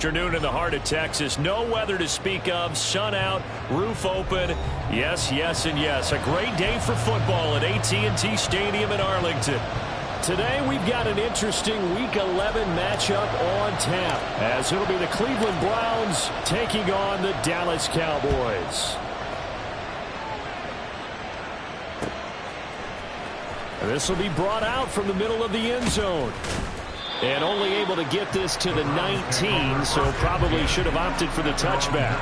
Afternoon in the heart of Texas. No weather to speak of. Sun out, roof open. Yes, yes, and yes. A great day for football at AT&T Stadium in Arlington. Today we've got an interesting Week 11 matchup on tap, as it'll be the Cleveland Browns taking on the Dallas Cowboys. This will be brought out from the middle of the end zone. And only able to get this to the 19, so probably should have opted for the touchback.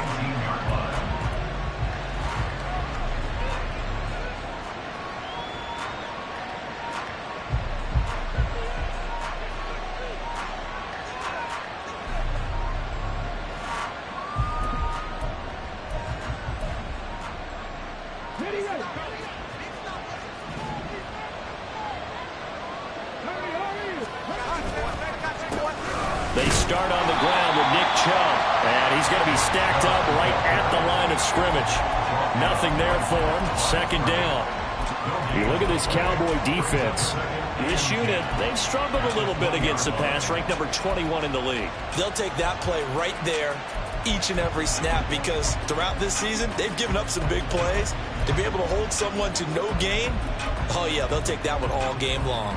They start on the ground with Nick Chubb, and he's going to be stacked up right at the line of scrimmage. Nothing there for him. Second down. You look at this Cowboy defense. This unit, they've struggled a little bit against the pass, ranked number 21 in the league. They'll take that play right there each and every snap, because throughout this season, they've given up some big plays. To be able to hold someone to no gain, oh yeah, they'll take that one all game long.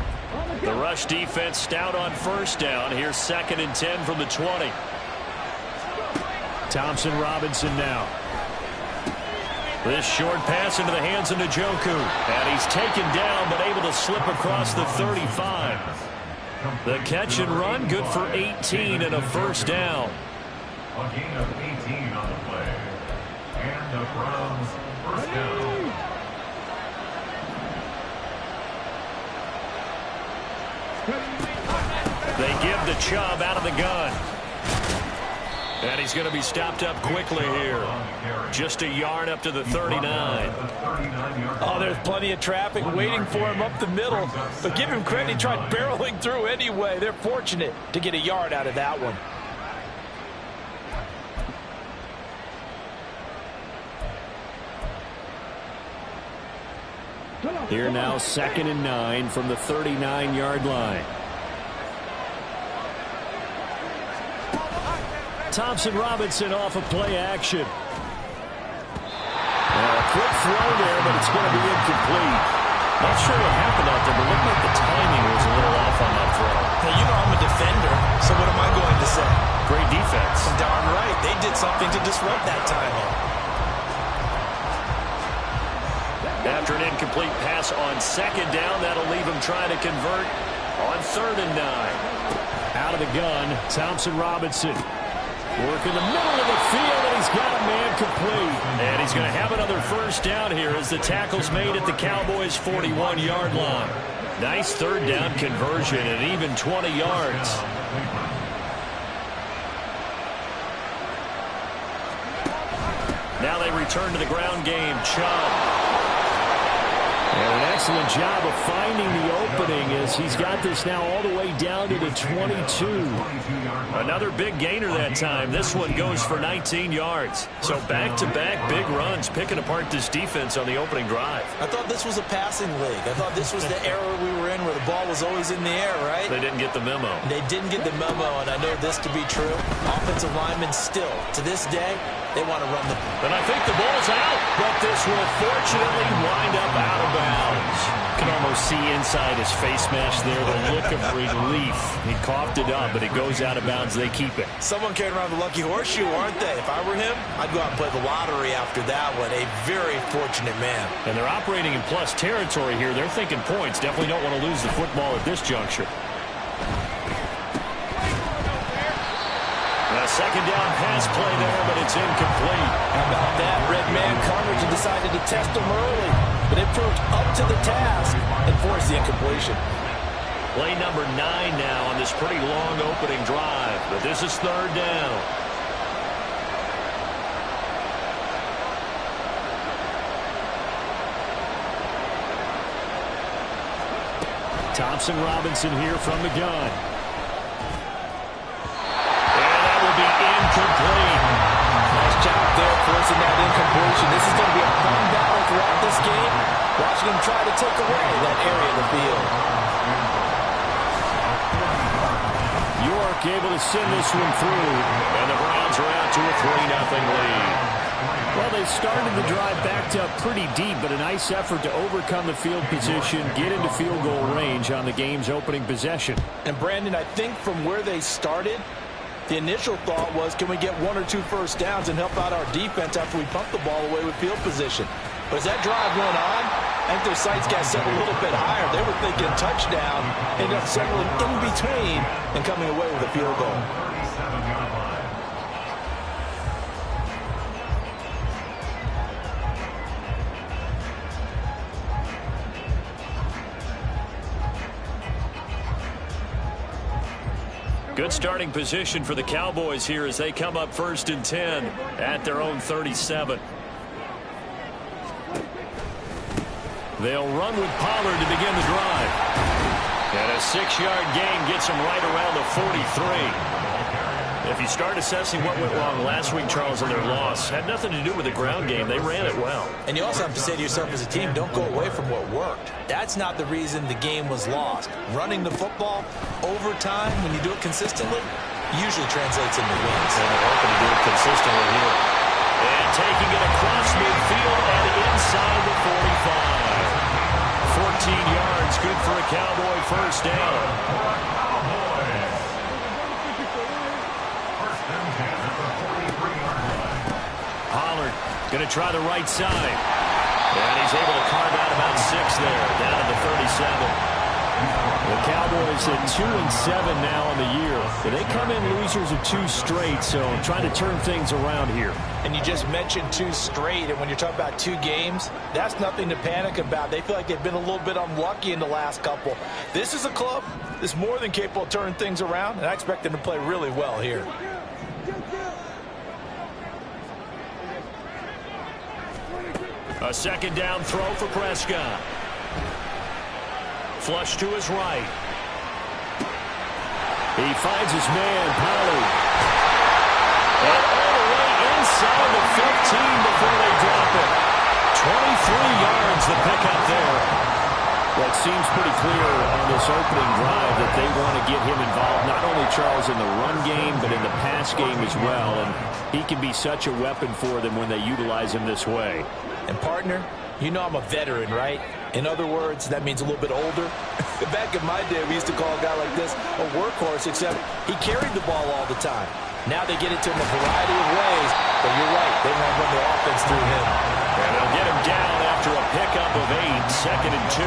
The rush defense stout on first down. Here's 2nd and 10 from the 20. Thompson Robinson now. This short pass into the hands of Njoku. And he's taken down, but able to slip across the 35. The catch and run, good for 18 and a first down. A gain of 18 on the play. And the Browns first down. They give the Chubb out of the gun. And he's going to be stopped up quickly here. Just a yard up to the 39. Oh, there's plenty of traffic waiting for him up the middle. But give him credit, he tried barreling through anyway. They're fortunate to get a yard out of that one. Here now, 2nd and 9 from the 39-yard line. Thompson Robinson off of play action. A quick throw there, but it's going to be incomplete. Not sure what happened out there, but looked like the timing was a little off on that throw. Hey, you know I'm a defender, so what am I going to say? Great defense. Darn right. They did something to disrupt that timing. After an incomplete pass on 2nd down, that'll leave him trying to convert on 3rd and 9. Out of the gun, Thompson Robinson. Work in the middle of the field, and he's got a man complete. And he's going to have another first down here as the tackle's made at the Cowboys' 41-yard line. Nice 3rd down conversion and even 20 yards. Now they return to the ground game. Chubb. And an excellent job of finding the opening as he's got this now all the way down to the 22. Another big gainer that time. This one goes for 19 yards. So back-to-back big runs, picking apart this defense on the opening drive. I thought this was a passing league. I thought this was the era we were in where the ball was always in the air, right? They didn't get the memo. They didn't get the memo, and I know this to be true. Offensive linemen still, to this day, they want to run the... And I think the ball's out, but this will fortunately wind up out of bounds. You can almost see inside his face mask there the look of relief. He coughed it up, but it goes out of bounds. They keep it. Someone carrying around the lucky horseshoe, aren't they? If I were him, I'd go out and play the lottery after that one. A very fortunate man. And they're operating in plus territory here. They're thinking points. Definitely don't want to lose the football at this juncture. A 2nd down pass play there, but it's incomplete. How about that? Red man coverage and decided to test him early. But it proved up to the task and forced the incompletion. Play number 9 now on this pretty long opening drive. But this is 3rd down. Thompson Robinson here from the gun. Incomplete. Nice job there forcing that incompletion. This is going to be a fun battle throughout this game. Watching him try to take away that area of the field. York able to send this one through. And the Browns are out to a 3-0 lead. Well, they started the drive backed up pretty deep, but a nice effort to overcome the field position, get into field goal range on the game's opening possession. And, Brandon, I think from where they started, the initial thought was, can we get 1 or 2 first downs and help out our defense after we pump the ball away with field position? But as that drive went on, I think their sights got set a little bit higher. They were thinking touchdown, ended up settling in between and coming away with a field goal. Good starting position for the Cowboys here as they come up 1st and 10 at their own 37. They'll run with Pollard to begin the drive. And a 6-yard gain gets them right around the 43. If you start assessing what went wrong last week, Charles, in their loss, had nothing to do with the ground game. They ran it well. And you also have to say to yourself as a team, don't go away from what worked. That's not the reason the game was lost. Running the football over time, when you do it consistently, usually translates into wins. And they're hoping to do it consistently here. And taking it across midfield and inside the 45. 14 yards, good for a Cowboy first down. Pollard going to try the right side. And he's able to carve out about 6 there, down to the 37. The Cowboys at 2-7 now on the year. But they come in losers of 2 straight, so trying to turn things around here. And you just mentioned 2 straight, and when you're talking about 2 games, that's nothing to panic about. They feel like they've been a little bit unlucky in the last couple. This is a club that's more than capable of turning things around, and I expect them to play really well here. A 2nd down throw for Prescott. Flush to his right. He finds his man, Pollard. And all the way inside the 15 before they drop it. 23 yards the pickup there. Well, it seems pretty clear on this opening drive that they want to get him involved, not only, Charles, in the run game, but in the pass game as well. And he can be such a weapon for them when they utilize him this way. And, partner, you know I'm a veteran, right? In other words, that means a little bit older. Back in my day, we used to call a guy like this a workhorse, except he carried the ball all the time. Now they get it to him a variety of ways, but you're right, they want to run the offense through him. And they'll get him down after a pickup of 8, 2nd and 2.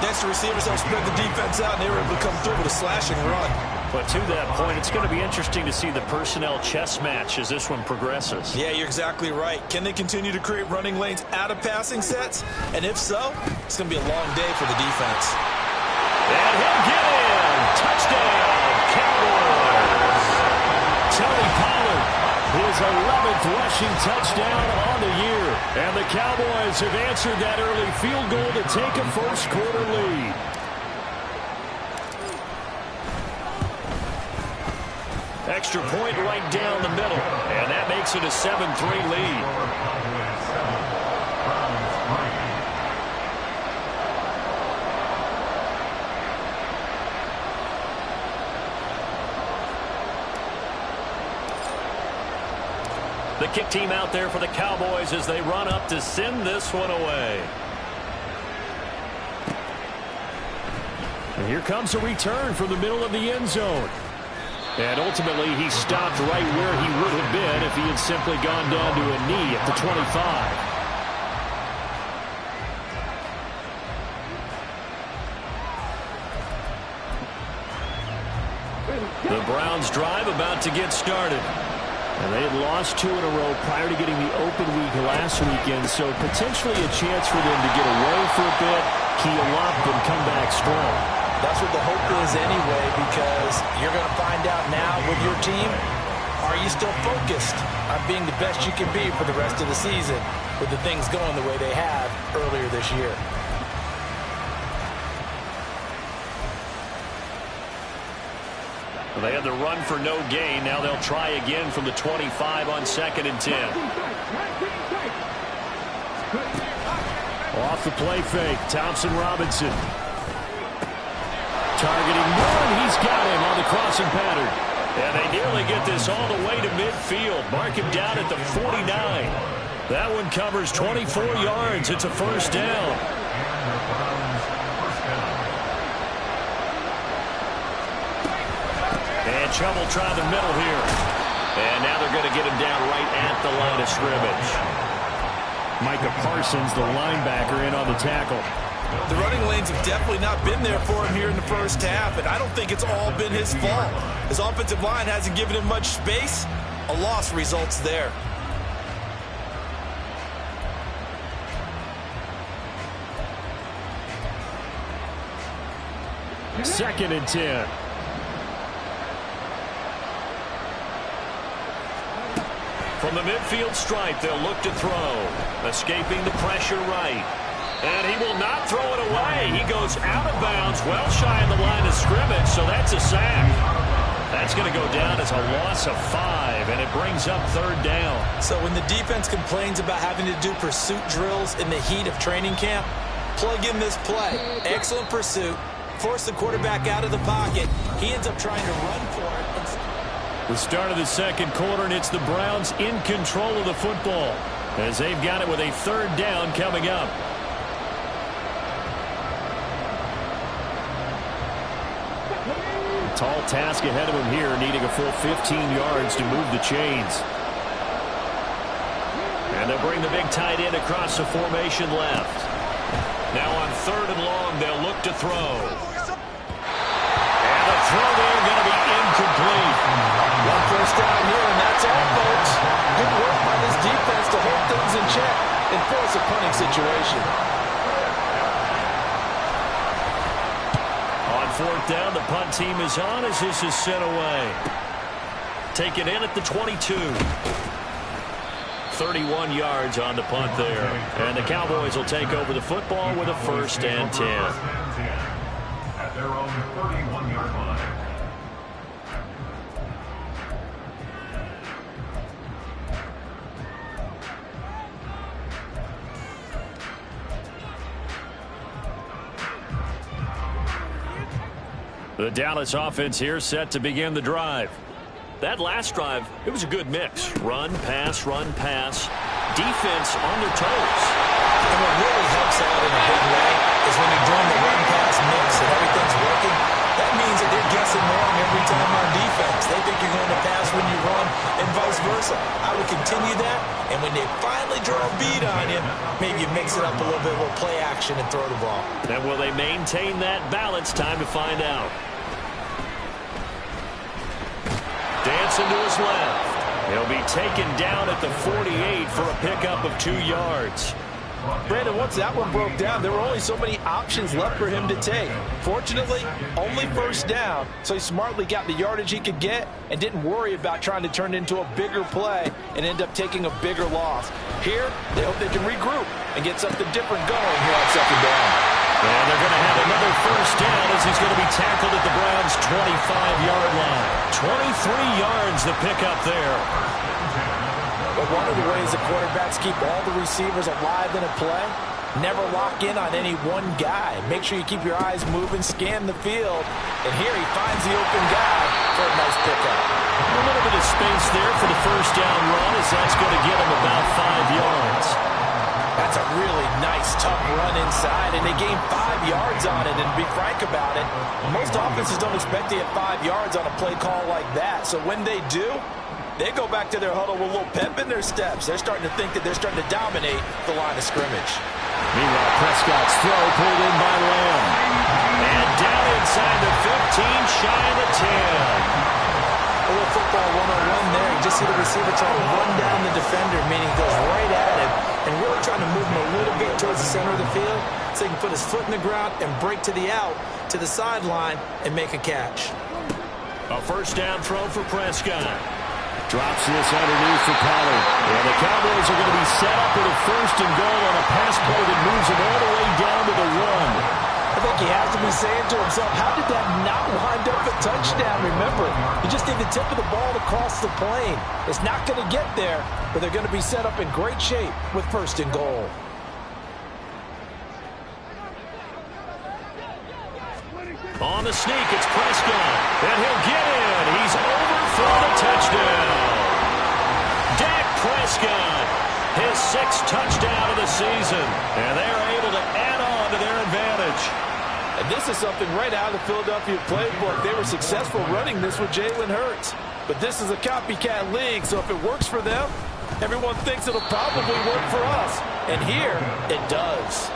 Next, the receivers have spread the defense out, and they were able to come through with a slashing run. But to that point, it's going to be interesting to see the personnel chess match as this one progresses. Yeah, you're exactly right. Can they continue to create running lanes out of passing sets? And if so, it's going to be a long day for the defense. And he'll get in. Touchdown, Cowboys. Tony Pollard, his 11th rushing touchdown on the year. And the Cowboys have answered that early field goal to take a first-quarter lead. Extra point right down the middle, and that makes it a 7-3 lead. The kick team out there for the Cowboys as they run up to send this one away. And here comes a return from the middle of the end zone. And ultimately, he stopped right where he would have been if he had simply gone down to a knee at the 25. The Browns drive about to get started. And they had lost 2 in a row prior to getting the open week last weekend, so potentially a chance for them to get away for a bit, keel up, and come back strong. That's what the hope is anyway, because you're going to find out now with your team, are you still focused on being the best you can be for the rest of the season with the things going the way they have earlier this year? Well, they had the run for no gain. Now they'll try again from the 25 on 2nd and 10. Off the play fake, Thompson Robinson. targeting one. He's got him on the crossing pattern. And they nearly get this all the way to midfield. Mark him down at the 49. That one covers 24 yards. It's a first down. And trouble trying the middle here. And now they're going to get him down right at the line of scrimmage. Micah Parsons, the linebacker, in on the tackle. The running lanes have definitely not been there for him here in the first half, and I don't think it's all been his fault. His offensive line hasn't given him much space. A loss results there. Second and 10. From the midfield stripe, they'll look to throw. Escaping the pressure right. And he will not throw it away. He goes out of bounds, well shy of the line of scrimmage, so that's a sack. That's going to go down as a loss of 5, and it brings up third down. So when the defense complains about having to do pursuit drills in the heat of training camp, plug in this play. Excellent pursuit. Force the quarterback out of the pocket. He ends up trying to run for it. The start of the second quarter, and it's the Browns in control of the football as they've got it with a third down coming up. Tall task ahead of him here, needing a full 15 yards to move the chains. And they'll bring the big tight end across the formation left. Now on third and long, they'll look to throw. And the throw there going to be incomplete. One first down here, and that's all, folks. Good work by this defense to hold things in check and force a punting situation. On fourth down, the punt team is on as this is sent away. Taken in at the 22. 31 yards on the punt there. And the Cowboys will take over the football with a first and 10. At their own 31-yard line. The Dallas offense here set to begin the drive. That last drive, it was a good mix. Run, pass, defense on their toes. And what really helps out in a big way is when you're doing the run-pass mix and everything's working, that means that they're guessing wrong every time on defense. They think you're going to pass when you run and vice versa. I would continue that, and when they finally draw a bead on you, maybe you mix it up a little bit, a little play action and throw the ball. And will they maintain that balance? Time to find out. Dancing to his left. He'll be taken down at the 48 for a pickup of 2 yards. Brandon, once that one broke down, there were only so many options left for him to take. Fortunately, only first down, so he smartly got the yardage he could get and didn't worry about trying to turn it into a bigger play and end up taking a bigger loss. Here, they hope they can regroup and get something different going here on second down. And they're going to have another first down as he's going to be tackled at the Browns' 25-yard line. 23 yards the pickup there. But one of the ways the quarterbacks keep all the receivers alive in a play, never lock in on any one guy. Make sure you keep your eyes moving, scan the field, and here he finds the open guy for a nice pickup. A little bit of space there for the first down run as that's going to get him about 5 yards. That's a really nice, tough run inside, and they gained 5 yards on it. And to be frank about it, most offenses don't expect to get 5 yards on a play call like that. So when they do, they go back to their huddle with a little pep in their steps. They're starting to think that they're starting to dominate the line of scrimmage. Meanwhile, Prescott's throw pulled in by Lamb. And down inside the 15, shy of the 10. A little football 101 there. You just see the receiver trying to run down the defender, meaning he goes right at him and really trying to move him a little bit towards the center of the field so he can put his foot in the ground and break to the out, to the sideline, and make a catch. A first down throw for Prescott. Drops this underneath for Pollard. And the Cowboys are going to be set up with a first and goal on a pass play that moves them all the way down to the 1. I think he has to be saying to himself, how did that not wind up a touchdown? Remember, you just need the tip of the ball to cross the plane. It's not going to get there, but they're going to be set up in great shape with first and goal. On the sneak, it's Prescott. And he'll get in. He's over for the touchdown. Dak Prescott, his 6th touchdown of the season. And they're able to add on to their advantage. And this is something right out of the Philadelphia playbook. They were successful running this with Jalen Hurts. But this is a copycat league, so if it works for them, everyone thinks it'll probably work for us. And here, it does.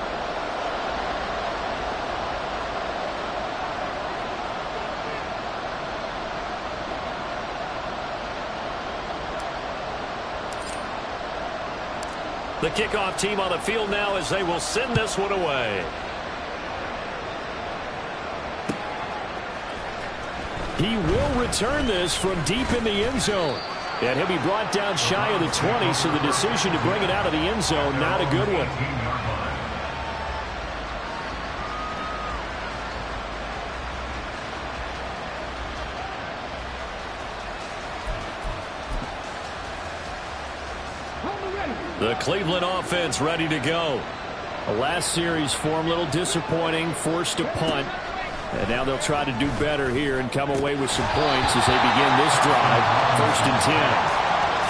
The kickoff team on the field now as they will send this one away. He will return this from deep in the end zone. And he'll be brought down shy of the 20, so the decision to bring it out of the end zone, not a good one. The Cleveland offense ready to go. The last series form a little disappointing, forced a punt. And now they'll try to do better here and come away with some points as they begin this drive. 1st and 10.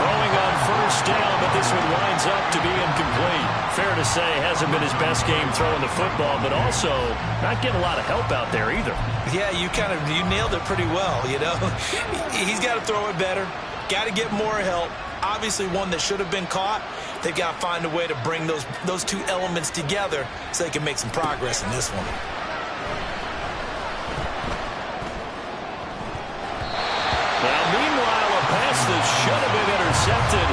Throwing on 1st down, but this one winds up to be incomplete. Fair to say, hasn't been his best game throwing the football, but also not getting a lot of help out there either. Yeah, you nailed it pretty well, you know. He's got to throw it better. Got to get more help. Obviously one that should have been caught. They've got to find a way to bring those two elements together so they can make some progress in this one. Now, meanwhile, a pass that should have been intercepted,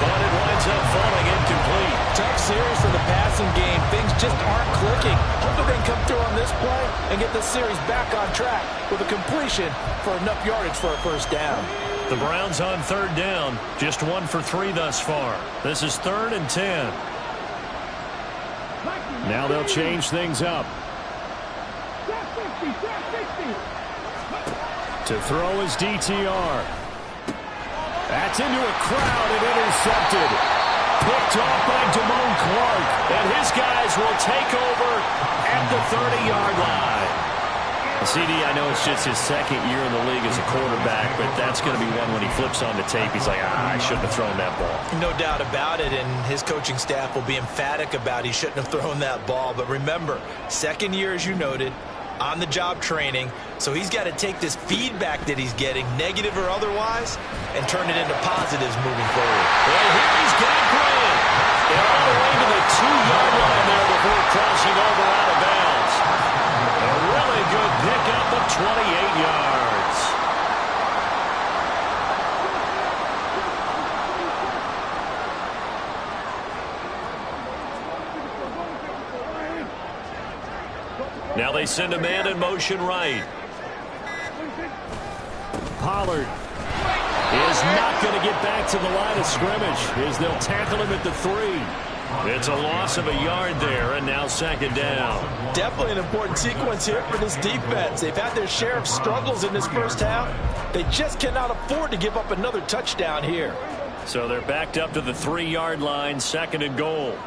but it winds up falling incomplete. Tough series for the passing game. Things just aren't clicking. Hopefully they can come through on this play and get this series back on track with a completion for enough yardage for a 1st down. The Browns on 3rd down, just 1 for 3 thus far. This is 3rd and 10. Now they'll change things up. To throw is DTR. That's into a crowd and intercepted. Picked off by Damone Clark. And his guys will take over at the 30-yard line. CD, I know it's just his 2nd year in the league as a quarterback, but that's going to be one when he flips on the tape. He's like, I shouldn't have thrown that ball. No doubt about it, and his coaching staff will be emphatic about he shouldn't have thrown that ball. But remember, 2nd year, as you noted, on-the-job training, so he's got to take this feedback that he's getting, negative or otherwise, and turn it into positives moving forward. Well, here he's got Grant. And all the way to the 2-yard line there before crossing over out of bounds. A really good pickup of 28 yards. Now they send a man in motion right. Pollard is not going to get back to the line of scrimmage as they'll tackle him at the 3. It's a loss of a yard there, and now 2nd down. Definitely an important sequence here for this defense. They've had their share of struggles in this 1st half. They just cannot afford to give up another touchdown here. So they're backed up to the 3-yard line, 2nd and goal.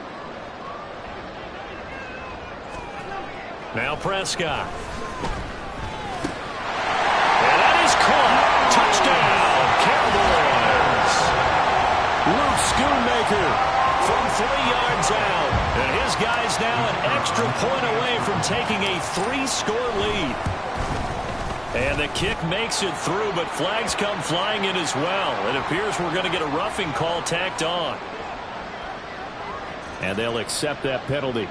Now Prescott. And that is caught. Touchdown, Cowboys. Luke Schoonmaker from 3 yards out. And his guys now an extra point away from taking a 3-score lead. And the kick makes it through, but flags come flying in as well. It appears we're going to get a roughing call tacked on. And they'll accept that penalty.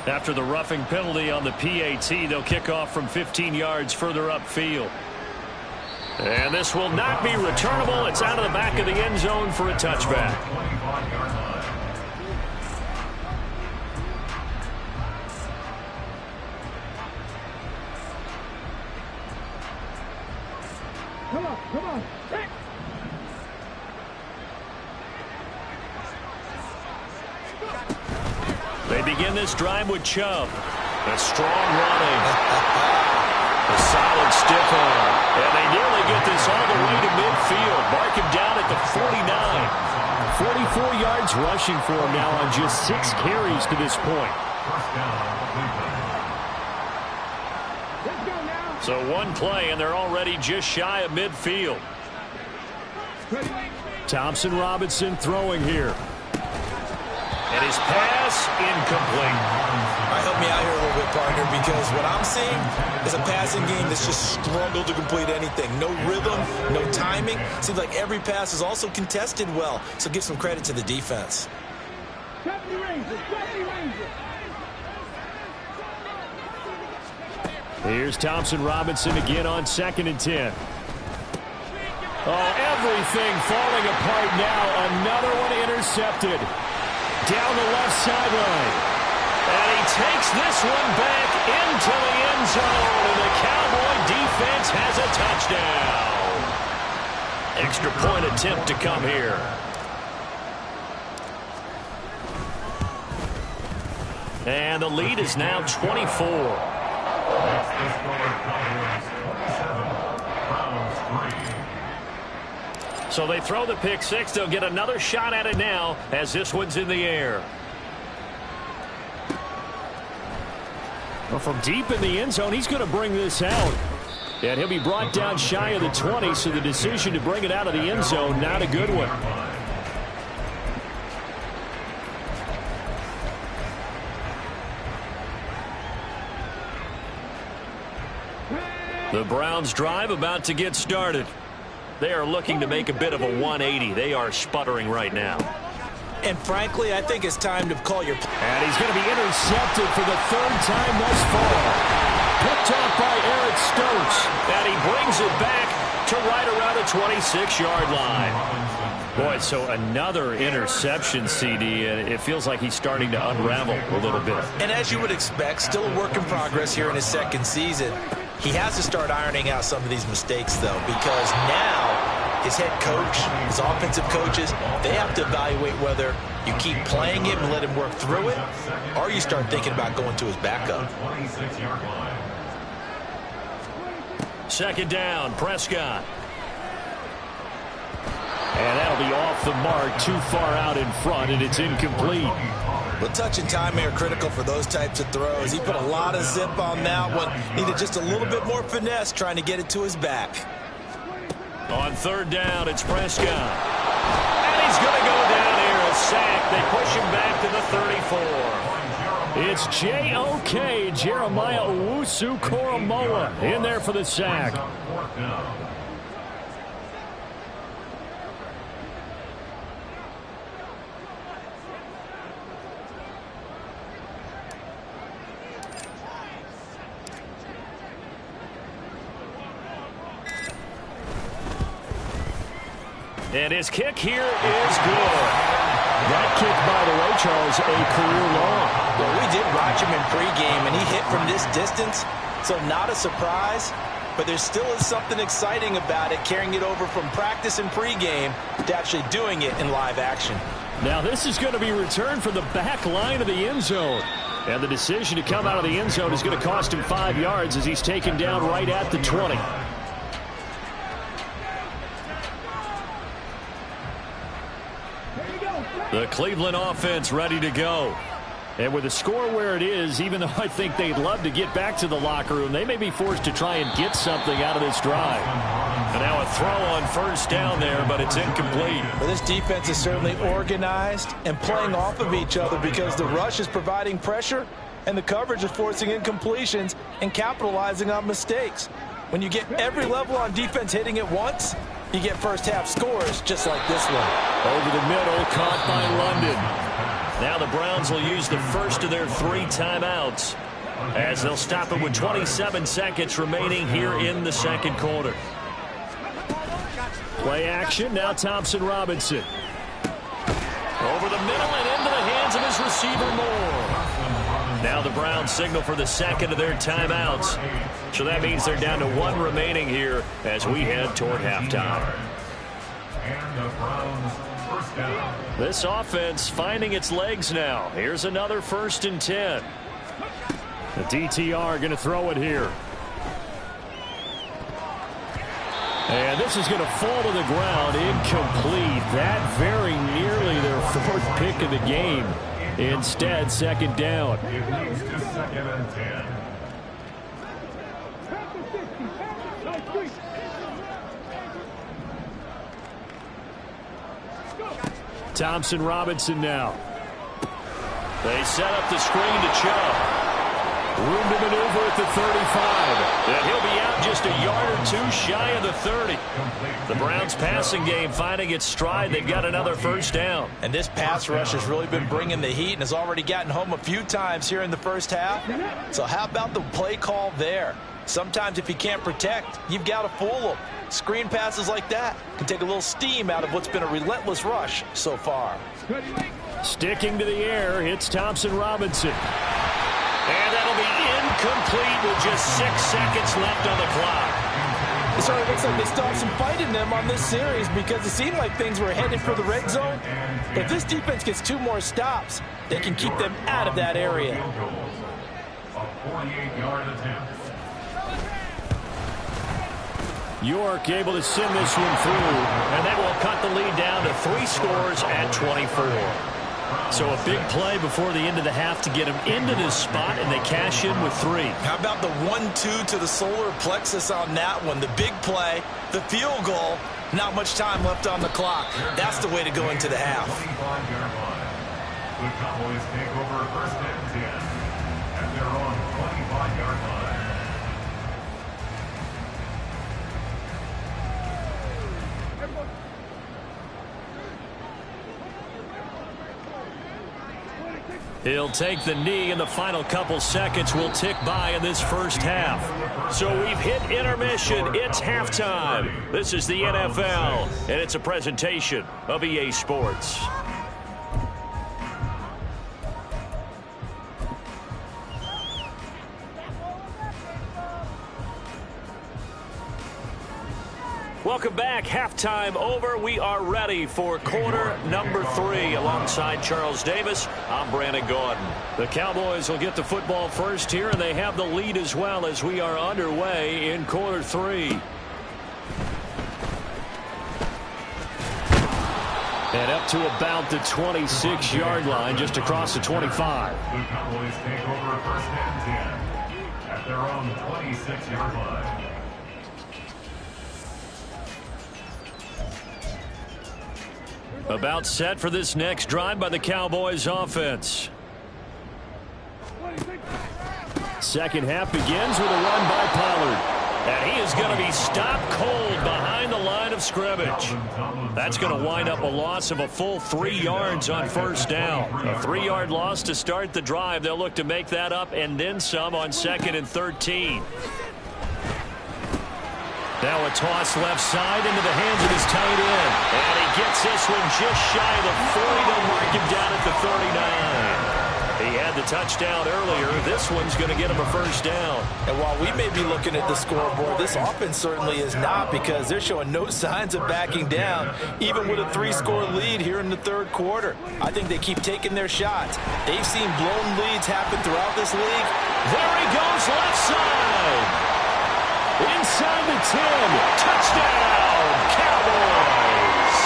After the roughing penalty on the PAT, they'll kick off from 15 yards further upfield. And this will not be returnable. It's out of the back of the end zone for a touchback. Come on. They begin this drive with Chubb. A strong running. A solid stiff arm. And they nearly get this all the way to midfield. Mark him down at the 49. 44 yards rushing for him now on just 6 carries to this point. So one play, and they're already just shy of midfield. Thompson Robinson throwing here. And his pass incomplete. Help me out here a little bit, partner, because what I'm seeing is a passing game that's just struggled to complete anything. No rhythm, no timing. Seems like every pass is also contested well. So give some credit to the defense. Here's Thompson Robinson again on 2nd and 10. Oh, everything falling apart now. Another one intercepted. Down the left sideline. And he takes this one back into the end zone. And the Cowboy defense has a touchdown. Extra point attempt to come here. And the lead is now 24. So they throw the pick six. They'll get another shot at it now as this one's in the air. Well, from deep in the end zone, he's going to bring this out. And he'll be brought down shy of the 20, so the decision to bring it out of the end zone, not a good one. The Browns drive about to get started. They are looking to make a bit of a 180. They are sputtering right now. And frankly, I think it's time to call your... And he's going to be intercepted for the 3rd time thus far. Picked off by Eric Stokes. And he brings it back to right around the 26-yard line. Boy, so another interception, CD, and it feels like he's starting to unravel a little bit. And as you would expect, still a work in progress here in his 2nd season. He has to start ironing out some of these mistakes, though, because now his head coach, his offensive coaches, they have to evaluate whether you keep playing him and let him work through it, or you start thinking about going to his backup. 2nd down, Prescott. And that'll be off the mark, too far out in front, and it's incomplete. But touch and timing are critical for those types of throws. He put a lot of zip on that one. Needed just a little bit more finesse trying to get it to his back. On 3rd down, it's Prescott. And he's going to go down here, a sack. They push him back to the 34. It's J.O.K. Jeremiah Owusu-Koramoah in there for the sack. And his kick here is good. That kick, by the way, Charles, a career long. Well, we did watch him in pregame, and he hit from this distance, so not a surprise. But there still is something exciting about it, carrying it over from practice and pregame to actually doing it in live action. Now this is going to be returned from the back line of the end zone. And the decision to come out of the end zone is going to cost him 5 yards as he's taken down right at the 20. The Cleveland offense ready to go. And with the score where it is, even though I think they'd love to get back to the locker room, they may be forced to try and get something out of this drive. And now a throw on 1st down there, but it's incomplete. Well, this defense is certainly organized and playing off of each other because the rush is providing pressure and the coverage is forcing incompletions and capitalizing on mistakes. When you get every level on defense hitting at once, you get first-half scores just like this one. Over the middle, caught by London. Now the Browns will use the first of their 3 timeouts as they'll stop it with 27 seconds remaining here in the 2nd quarter. Play action, now Thompson Robinson. Over the middle and into the hands of his receiver Moore. Now the Browns signal for the 2nd of their timeouts. So that means they're down to 1 remaining here as we head toward halftime. This offense finding its legs now. Here's another 1st and 10. The DTR going to throw it here. And this is going to fall to the ground, incomplete. That very nearly their fourth pick of the game. Instead, second down. It leads to second and 10. Thompson Robinson now. They set up the screen to Chubb. Room to maneuver at the 35. And he'll be out just a yard or two shy of the 30. The Browns passing game finding its stride. They've got another first down. And this pass rush has really been bringing the heat and has already gotten home a few times here in the first half. So how about the play call there? Sometimes if you can't protect, you've got to fool them. Screen passes like that can take a little steam out of what's been a relentless rush so far. Sticking to the air, it's Thompson Robinson. And that'll be incomplete with just 6 seconds left on the clock. It sort of looks like they still have some fight in them on this series because it seemed like things were headed for the red zone. But if this defense gets 2 more stops, they can keep them out of that area. A 48-yard attempt. York able to send this one through, and that will cut the lead down to 3 scores at 24. So a big play before the end of the half to get them into this spot, and they cash in with 3. How about the 1-2 to the solar plexus on that one? The big play, the field goal, not much time left on the clock. That's the way to go into the half. 25-yard line. The Cowboys take over first and 10 at their own 25-yard line. He'll take the knee, and the final couple seconds will tick by in this first half. So we've hit intermission. It's halftime. This is the NFL, and it's a presentation of EA Sports. Welcome back. Halftime over. We are ready for quarter number 3. Alongside Charles Davis, I'm Brandon Gordon. The Cowboys will get the football first here, and they have the lead as well as we are underway in quarter 3. And up to about the 26-yard line, just across the 25. The Cowboys take over first and 10 at their own 26-yard line. About set for this next drive by the Cowboys offense. Second half begins with a run by Pollard. And he is going to be stopped cold behind the line of scrimmage. That's going to wind up a loss of a full 3 yards on first down. A 3-yard loss to start the drive. They'll look to make that up and then some on 2nd and 13. Now a toss left side into the hands of his tight end. And he gets this one just shy of the 40. They'll mark him down at the 39. He had the touchdown earlier. This one's going to get him a first down. And while we may be looking at the scoreboard, this offense certainly is not, because they're showing no signs of backing down, even with a 3-score lead here in the third quarter. I think they keep taking their shots. They've seen blown leads happen throughout this league. There he goes, left side. Inside the 10. Touchdown, Cowboys.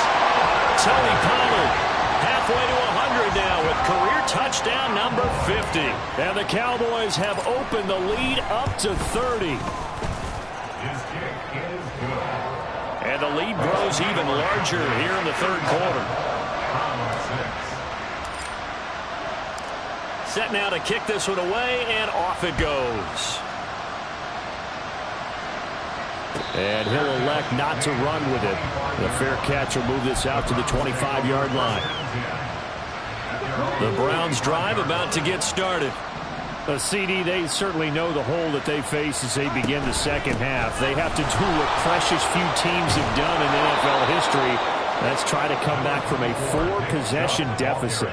Tony Pollard halfway to 100 now with career touchdown number 50. And the Cowboys have opened the lead up to 30. His kick is good. And the lead grows even larger here in the third quarter. Set now to kick this one away, and off it goes. And he'll elect not to run with it. The fair catch will move this out to the 25-yard line. The Browns drive about to get started. CD, they certainly know the hole that they face as they begin the second half. They have to do what precious few teams have done in NFL history. That's try to come back from a 4-possession deficit.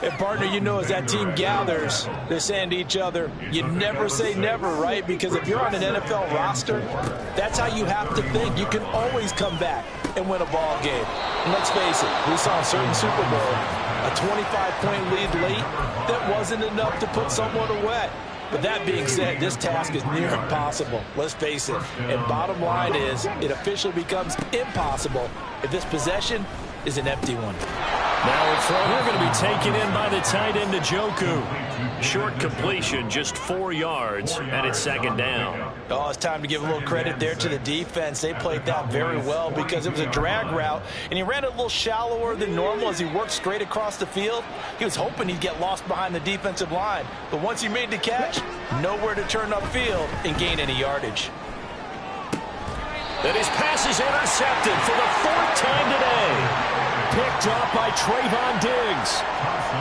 And, partner, you know, as that team gathers, they're saying to each other, you never say never, right? Because if you're on an NFL roster, that's how you have to think. You can always come back and win a ball game. And let's face it, we saw a certain Super Bowl, a 25-point lead late that wasn't enough to put someone away. But that being said, this task is near impossible. Let's face it. And bottom line is, it officially becomes impossible if this possession is an empty one. Now a throw here going to be taken in by the tight end Njoku. Short completion, just 4 yards, and it's second down. Oh, it's time to give a little credit there to the defense. They played that very well because it was a drag route, and he ran it a little shallower than normal as he worked straight across the field. He was hoping he'd get lost behind the defensive line, but once he made the catch, nowhere to turn upfield and gain any yardage. And his pass is intercepted for the 4th time today. Picked up by Trayvon Diggs.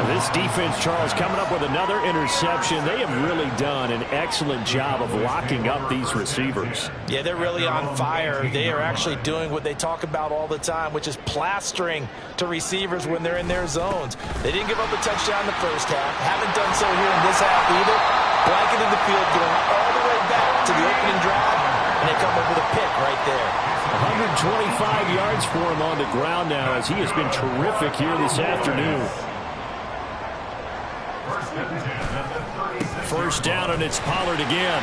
This defense, Charles, coming up with another interception. They have really done an excellent job of locking up these receivers. Yeah, they're really on fire. They are actually doing what they talk about all the time, which is plastering to receivers when they're in their zones. They didn't give up a touchdown in the first half. Haven't done so here in this half either. Blanketing the field, going all the way back to the opening drive, and they come up with a pick right there. 125 yards for him on the ground now as he has been terrific here this afternoon. First down, and it's Pollard again.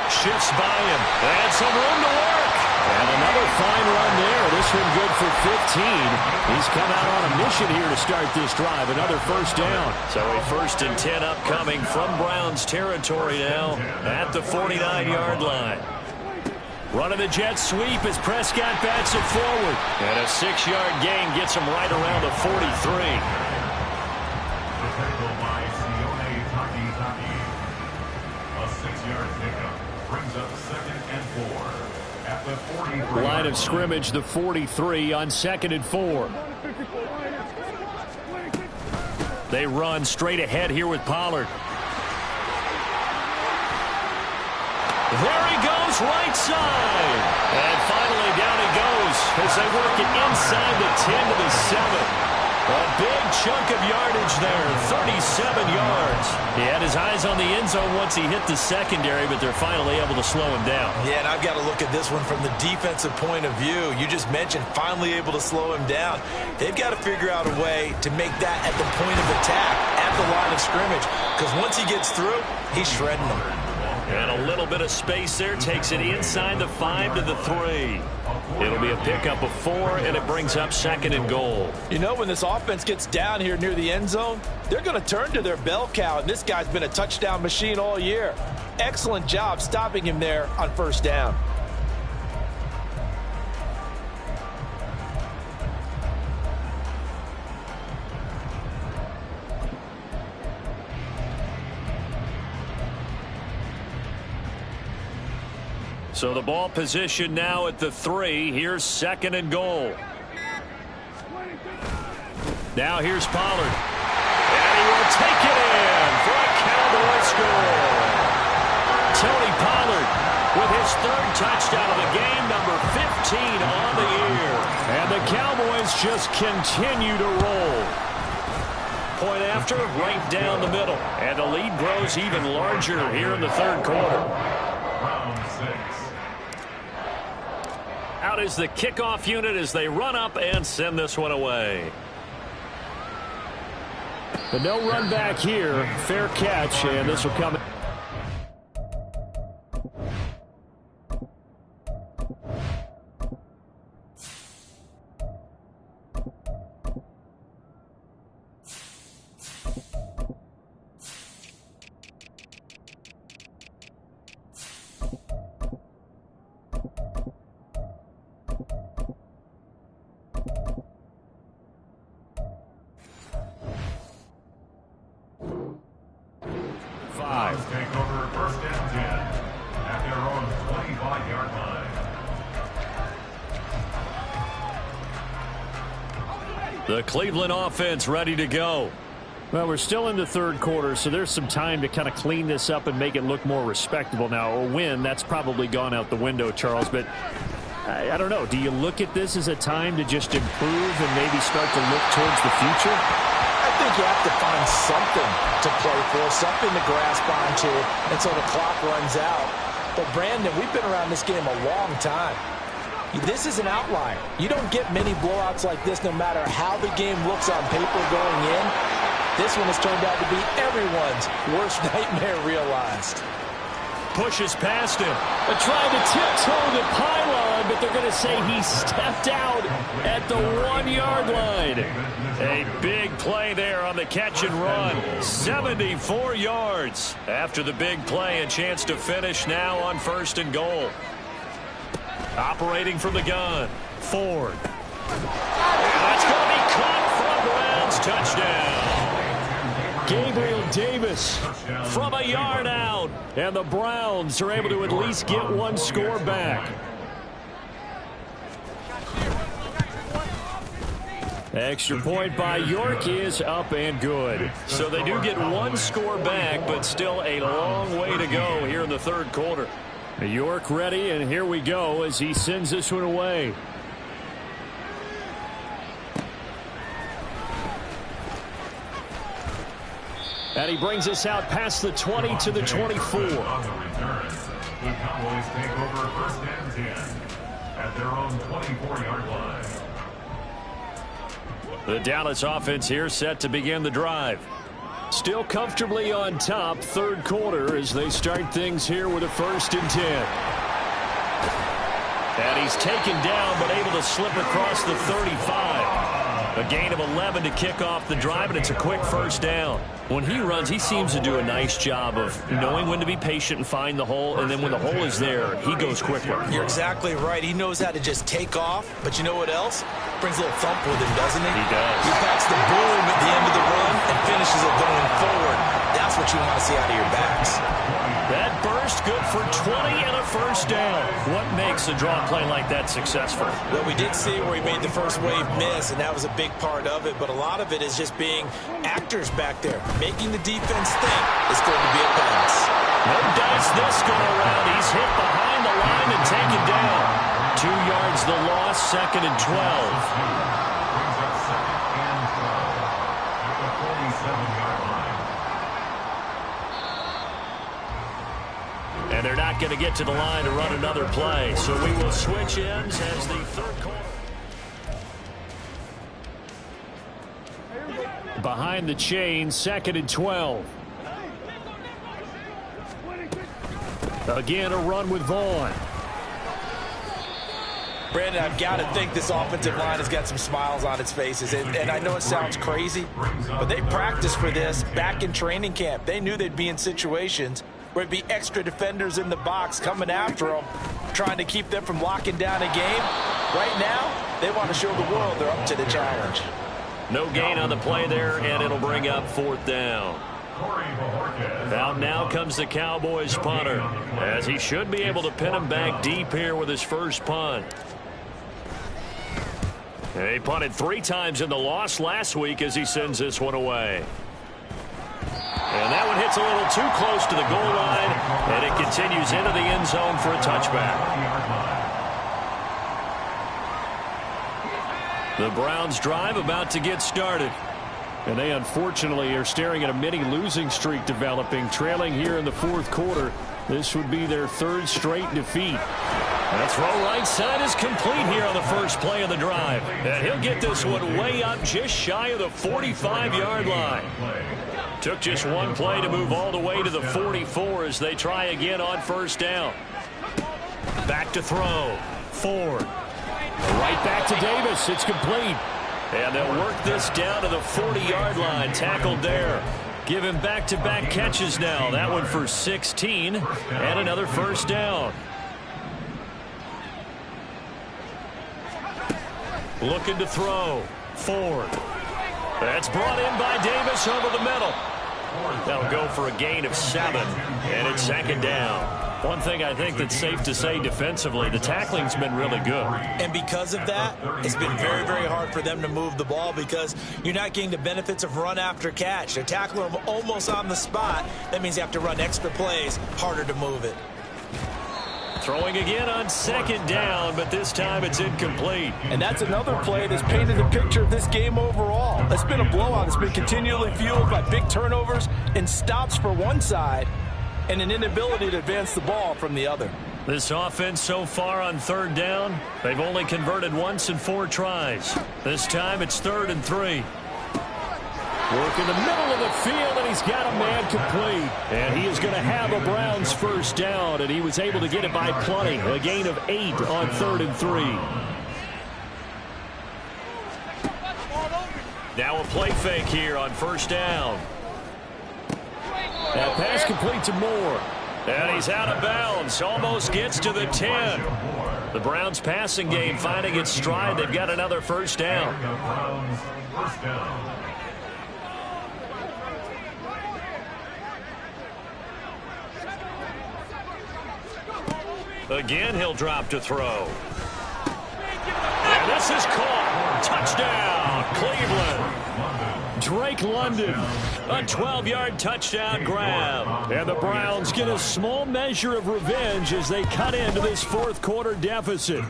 Shifts by him. And some room to work. And another fine run there. This one good for 15. He's come out on a mission here to start this drive. Another first down. So a 1st and 10 upcoming from Browns territory now at the 49-yard line. Running the jet sweep as Prescott bats it forward. And a 6-yard gain gets him right around the 43. A 6-yard pickup brings up 2nd and 4 at the 43. Line of scrimmage, the 43 on 2nd and 4. They run straight ahead here with Pollard. There he goes, right side. And finally down he goes as they work it inside the 10 to the 7. A big chunk of yardage there, 37 yards. He had his eyes on the end zone once he hit the secondary, but they're finally able to slow him down. Yeah, and I've got to look at this one from the defensive point of view. You just mentioned finally able to slow him down. They've got to figure out a way to make that at the point of attack, at the line of scrimmage, because once he gets through, he's shredding them. And a little bit of space there takes it inside the 5 to the 3. It'll be a pickup of 4, and it brings up 2nd and goal. You know, when this offense gets down here near the end zone, they're going to turn to their bell cow, and this guy's been a touchdown machine all year. Excellent job stopping him there on first down. So the ball position now at the 3. Here's 2nd and goal. Now here's Pollard. And he will take it in for a Cowboy score. Tony Pollard with his 3rd touchdown of the game, number 15 on the year. And the Cowboys just continue to roll. Point after, right down the middle. And the lead grows even larger here in the 3rd quarter. Round 6. Out is the kickoff unit as they run up and send this one away. But no run back here. Fair catch, and this will come. Take over 1st and 10 at their own 25-yard line. The Cleveland offense ready to go. Well, we're still in the 3rd quarter, so there's some time to kind of clean this up and make it look more respectable now. A win, that's probably gone out the window, Charles, but I don't know. Do you look at this as a time to just improve and maybe start to look towards the future? I think you have to find something to play for, something to grasp onto until the clock runs out. But, Brandon, we've been around this game a long time. This is an outlier. You don't get many blowouts like this no matter how the game looks on paper going in. This one has turned out to be everyone's worst nightmare realized. Pushes past him. Trying to tiptoe the pylon, but they're going to say he stepped out at the 1-yard line. A big play there on the catch and run. 74 yards. After the big play, a chance to finish now on 1st and goal. Operating from the gun. Ford. And that's going to be caught from Browns. Touchdown. Gabriel Davis from a yard out. And the Browns are able to at least get one score back. Extra point by York is up and good. So they do get one score back, but still a long way to go here in the 3rd quarter. York ready, and here we go as he sends this one away. And he brings us out past the 20 to the 24. On the return, the Cowboys take over 1st and 10 at their own 24-yard line. The Dallas offense here set to begin the drive. Still comfortably on top, 3rd quarter as they start things here with a 1st and 10. And he's taken down but able to slip across the 35. A gain of 11 to kick off the drive, and it's a quick 1st down. When he runs, he seems to do a nice job of knowing when to be patient and find the hole, and then when the hole is there, he goes quickly. You're exactly right. He knows how to just take off, but you know what else? Brings a little thump with him, doesn't he? He does. He packs the boom at the end of the run and finishes it going forward. That's what you want to see out of your backs. That burst good for 20 and a 1st down. What makes a draw play like that successful? Well, we did see where he made the first wave miss, and that was a big part of it, but a lot of it is just being actors back there, making the defense think it's going to be a pass. No dice this go-around. He's hit behind the line and taken down. 2 yards the loss, 2nd and 12. Brings up 2nd and 12 at the 47-yard line. And they're not going to get to the line to run another play. So we will switch ends as the 3rd quarter. Behind the chain, 2nd and 12. Again, a run with Vaughn. Brandon, I've got to think this offensive line has got some smiles on its faces. And I know it sounds crazy, but they practiced for this back in training camp. They knew they'd be in situations where it'd be extra defenders in the box coming after them, trying to keep them from locking down a game. Right now, they want to show the world they're up to the challenge. No gain on the play there, and it'll bring up 4th down. Out now comes the Cowboys punter, as he should be able to pin him back deep here with his first punt. He punted 3 times in the loss last week as he sends this one away. And that one hits a little too close to the goal line, and it continues into the end zone for a touchback. The Browns drive about to get started. And they unfortunately are staring at a mini losing streak developing, trailing here in the 4th quarter. This would be their 3rd straight defeat. That throw right side is complete here on the first play of the drive. And he'll get this one way up just shy of the 45-yard line. Took just one play to move all the way to the 44 as they try again on 1st down. Back to throw. Ford. Right back to Davis. It's complete. And they'll work this down to the 40-yard line. Tackled there. Give him back-to-back catches now. That one for 16 and another 1st down. Looking to throw. Ford. That's brought in by Davis over the middle. That'll go for a gain of 7, and it's 2nd down. One thing I think that's safe to say defensively, the tackling's been really good. And because of that, it's been very, very hard for them to move the ball because you're not getting the benefits of run after catch. They're tackling them almost on the spot. That means you have to run extra plays, harder to move it. Throwing again on 2nd down, but this time it's incomplete. And that's another play that's painted the picture of this game overall. It's been a blowout. It's been continually fueled by big turnovers and stops for one side and an inability to advance the ball from the other. This offense so far on 3rd down, they've only converted once in 4 tries. This time it's 3rd and 3. Working the middle of the field, and he's got a man complete. And he is going to have a Browns first down, and he was able to get it by plenty. A gain of 8 on 3rd and 3. Now a play fake here on first down. That pass complete to Moore. And he's out of bounds. Almost gets to the 10. The Browns passing game finding its stride. They've got another first down. Again, he'll drop to throw. And this is caught. Touchdown, Cleveland. Drake London, a 12-yard touchdown grab. And the Browns get a small measure of revenge as they cut into this fourth quarter deficit.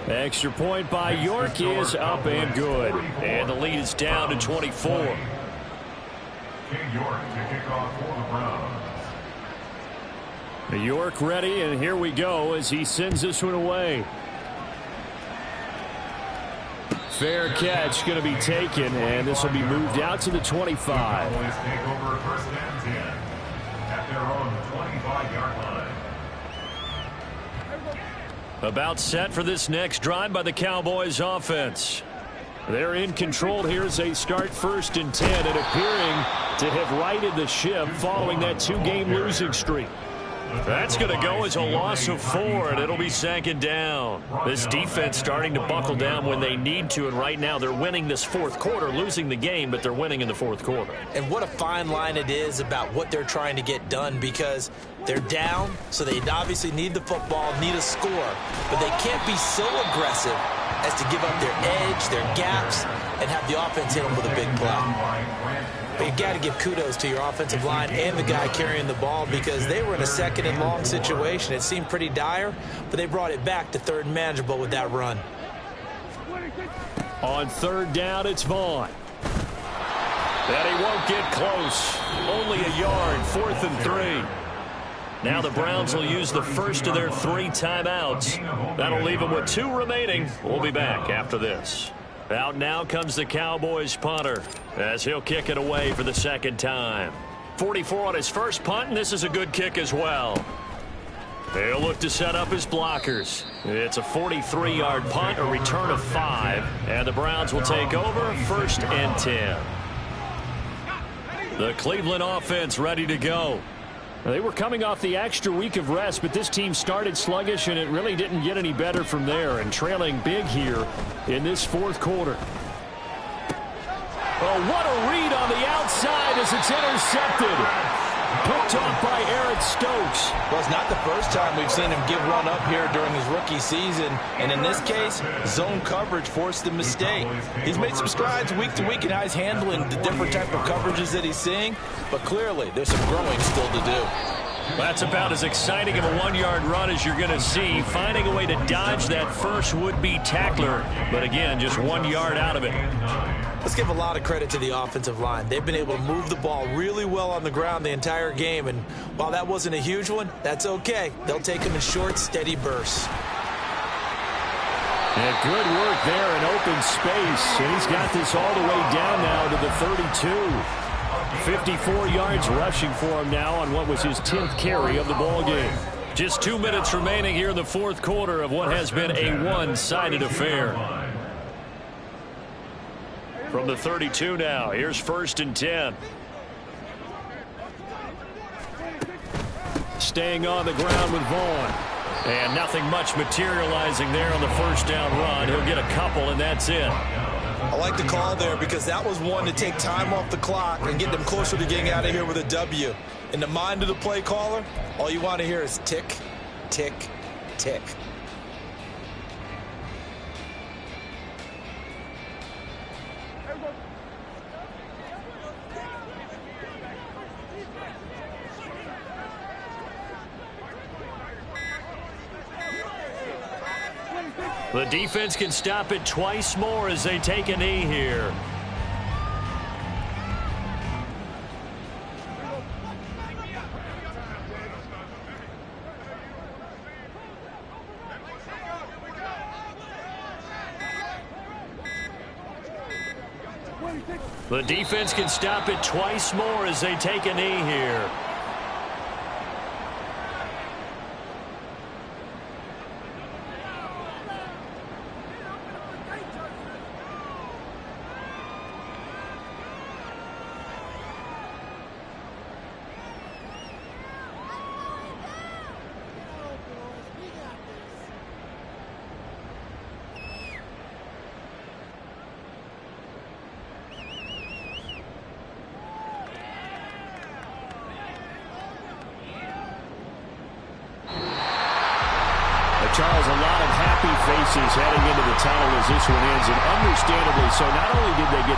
Extra point by York is up and good. And the lead is down to 24. York to kick off for the Browns. York ready, and here we go as he sends this one away. Fair catch going to be taken, and this will be moved out to the 25. Cowboys take over first and 10 at their own 25-yard line. About set for this next drive by the Cowboys offense. They're in control here as they start 1st and 10 and appearing to have righted the ship following that 2-game losing streak. That's going to go as a loss of 4, and it'll be 2nd down. This defense starting to buckle down when they need to, and right now they're winning this fourth quarter, losing the game, but they're winning in the fourth quarter. And what a fine line it is about what they're trying to get done, because they're down, so they obviously need the football, need a score, but they can't be so aggressive as to give up their edge, their gaps, and have the offense hit them with a big play. But you've got to give kudos to your offensive line and the guy carrying the ball, because they were in a 2nd and long situation. It seemed pretty dire, but they brought it back to 3rd and manageable with that run. On 3rd down, it's Vaughn. And he won't get close. Only a yard, 4th and 3. Now the Browns will use the first of their 3 timeouts. That'll leave them with 2 remaining. We'll be back after this. Out now comes the Cowboys punter as he'll kick it away for the 2nd time. 44 on his first punt, and this is a good kick as well. He'll look to set up his blockers. It's a 43-yard punt, a return of 5, and the Browns will take over 1st and 10. The Cleveland offense ready to go. They were coming off the extra week of rest, but this team started sluggish, and it really didn't get any better from there, and trailing big here in this fourth quarter. Oh, what a read on the outside as it's intercepted. Picked off by Eric Stokes. Well, it's not the first time we've seen him give one up here during his rookie season. And in this case, zone coverage forced the mistake. He's made some strides week to week in how he's handling the different type of coverages that he's seeing. But clearly, there's some growing still to do. That's about as exciting of a 1-yard run as you're going to see. Finding a way to dodge that first would-be tackler. But again, just 1 yard out of it. Let's give a lot of credit to the offensive line. They've been able to move the ball really well on the ground the entire game. And while that wasn't a huge one, that's okay. They'll take them in short, steady bursts. And good work there in open space. And he's got this all the way down now to the 32. 54 yards rushing for him now on what was his 10th carry of the ballgame. Just 2 minutes remaining here in the fourth quarter of what has been a one-sided affair. From the 32 now, here's 1st and 10. Staying on the ground with Vaughn. And nothing much materializing there on the first down run. He'll get a couple, and that's it. I like the call there because that was one to take time off the clock and get them closer to getting out of here with a W. In the mind of the play caller, all you want to hear is tick, tick, tick. The defense can stop it twice more as they take a knee here. The defense can stop it twice more as they take a knee here. Charles, a lot of happy faces heading into the tunnel as this one ends, and understandably so. Not only did they get